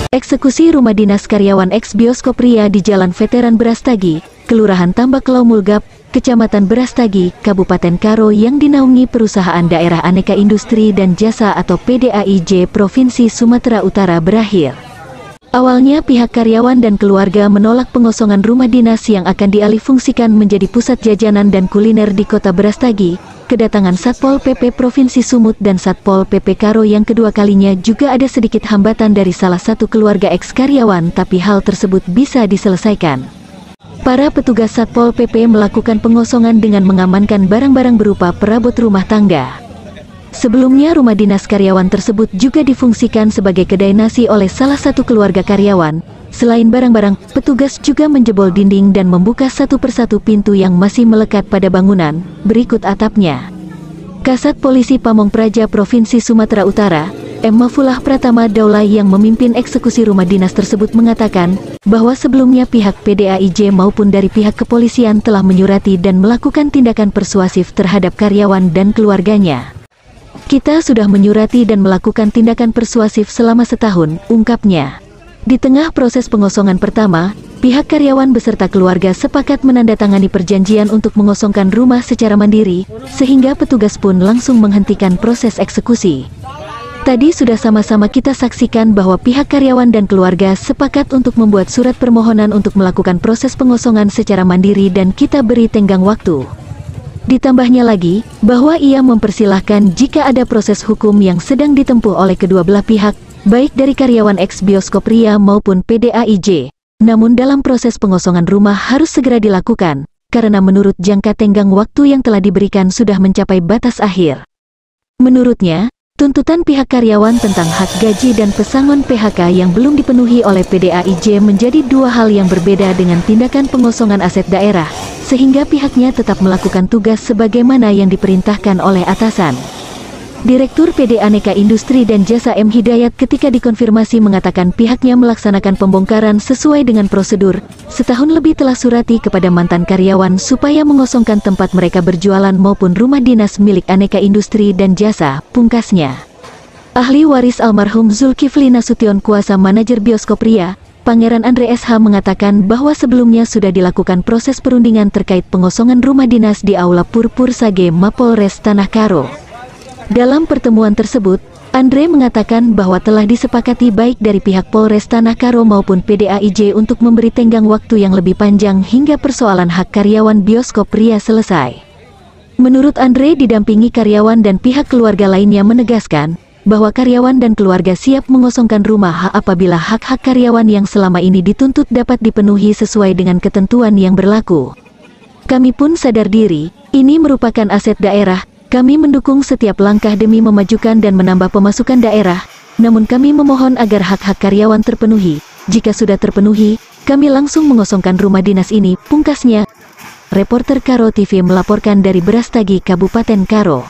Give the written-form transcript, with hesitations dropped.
Eksekusi rumah dinas karyawan ex-bioskop Ria di Jalan Veteran Brastagi, Kelurahan Tambaklau Mulgap, Kecamatan Brastagi, Kabupaten Karo yang dinaungi Perusahaan Daerah Aneka Industri dan Jasa atau PDAIJ Provinsi Sumatera Utara berakhir. Awalnya pihak karyawan dan keluarga menolak pengosongan rumah dinas yang akan dialihfungsikan menjadi pusat jajanan dan kuliner di Kota Brastagi. Kedatangan Satpol PP Provinsi Sumut dan Satpol PP Karo yang kedua kalinya juga ada sedikit hambatan dari salah satu keluarga eks-karyawan, tapi hal tersebut bisa diselesaikan. Para petugas Satpol PP melakukan pengosongan dengan mengamankan barang-barang berupa perabot rumah tangga. Sebelumnya rumah dinas karyawan tersebut juga difungsikan sebagai kedai nasi oleh salah satu keluarga karyawan. Selain barang-barang, petugas juga menjebol dinding dan membuka satu persatu pintu yang masih melekat pada bangunan. Berikut atapnya. Kasat Polisi Pamong Praja Provinsi Sumatera Utara, M. Mafullah Pratama Daula yang memimpin eksekusi rumah dinas tersebut mengatakan bahwa sebelumnya pihak PDAIJ maupun dari pihak kepolisian telah menyurati dan melakukan tindakan persuasif terhadap karyawan dan keluarganya. Kita sudah menyurati dan melakukan tindakan persuasif selama setahun, ungkapnya. Di tengah proses pengosongan pertama, pihak karyawan beserta keluarga sepakat menandatangani perjanjian untuk mengosongkan rumah secara mandiri, sehingga petugas pun langsung menghentikan proses eksekusi. Tadi sudah sama-sama kita saksikan bahwa pihak karyawan dan keluarga sepakat untuk membuat surat permohonan untuk melakukan proses pengosongan secara mandiri dan kita beri tenggang waktu. Ditambahnya lagi, bahwa ia mempersilahkan jika ada proses hukum yang sedang ditempuh oleh kedua belah pihak, baik dari karyawan ex-bioskop Ria maupun PDAIJ. Namun dalam proses pengosongan rumah harus segera dilakukan, karena menurut jangka tenggang waktu yang telah diberikan sudah mencapai batas akhir. Menurutnya, tuntutan pihak karyawan tentang hak gaji dan pesangon PHK yang belum dipenuhi oleh PDAIJ menjadi dua hal yang berbeda dengan tindakan pengosongan aset daerah, sehingga pihaknya tetap melakukan tugas sebagaimana yang diperintahkan oleh atasan. Direktur PD Aneka Industri dan Jasa M. Hidayat ketika dikonfirmasi mengatakan pihaknya melaksanakan pembongkaran sesuai dengan prosedur. Setahun lebih telah surati kepada mantan karyawan supaya mengosongkan tempat mereka berjualan maupun rumah dinas milik Aneka Industri dan Jasa, pungkasnya. Ahli waris almarhum Zulkifli Nasution kuasa manajer bioskop Ria, Pangeran Andre SH mengatakan bahwa sebelumnya sudah dilakukan proses perundingan terkait pengosongan rumah dinas di Aula Purpur Sage Mapolres Tanah Karo. Dalam pertemuan tersebut, Andre mengatakan bahwa telah disepakati baik dari pihak Polres Tanah Karo maupun PDAIJ untuk memberi tenggang waktu yang lebih panjang hingga persoalan hak karyawan bioskop Ria selesai. Menurut Andre, didampingi karyawan dan pihak keluarga lainnya menegaskan bahwa karyawan dan keluarga siap mengosongkan rumah apabila hak-hak karyawan yang selama ini dituntut dapat dipenuhi sesuai dengan ketentuan yang berlaku. Kami pun sadar diri, ini merupakan aset daerah. Kami mendukung setiap langkah demi memajukan dan menambah pemasukan daerah, namun kami memohon agar hak-hak karyawan terpenuhi. Jika sudah terpenuhi, kami langsung mengosongkan rumah dinas ini, pungkasnya. Reporter Karo TV melaporkan dari Brastagi, Kabupaten Karo.